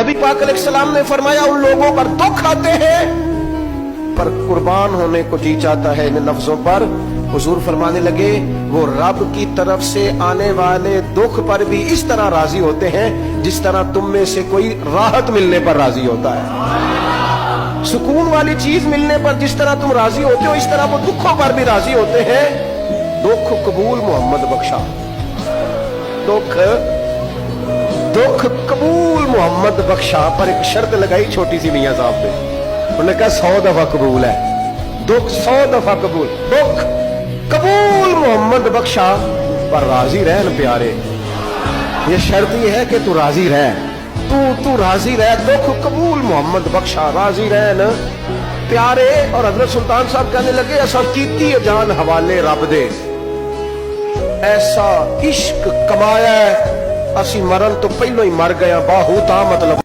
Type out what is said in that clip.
नबी पाक अलैहिस्सलाम ने फरमाया उन लोगों पर दुख आते हैं पर कुर्बान होने को जी चाहता है। इन लफ्जों पर हुजूर फरमाने लगे वो रब की तरफ से आने वाले दुख पर भी इस तरह राजी होते हैं जिस तरह तुम में से कोई राहत मिलने पर राजी होता है। सुकून वाली चीज मिलने पर जिस तरह तुम राजी होते हो इस तरह वो दुखों पर भी राजी होते हैं। दुख कबूल मोहम्मद बख्शा, दुख कबूल मोहम्मद बख्शा, पर एक शर्त लगाई छोटी सी मियां साहब ने, उन्होंने कहा 100 दफा कबूल है, दुख 100 दफा कबूल, दुख कबूल मोहम्मद बख्शा पर राजी रहन प्यारे। ये शर्त ये है कि तू राजी रह, तू राजी रह, दुख कबूल मोहम्मद बख्शा, राजी रहन प्यारे। और हजरत सुल्तान साहब कहने लगे असा कीती जान हवाले रब दे, ऐसा इश्क कमाया असी मरन तो पहलो ही मर गया, बाहू ता मतलब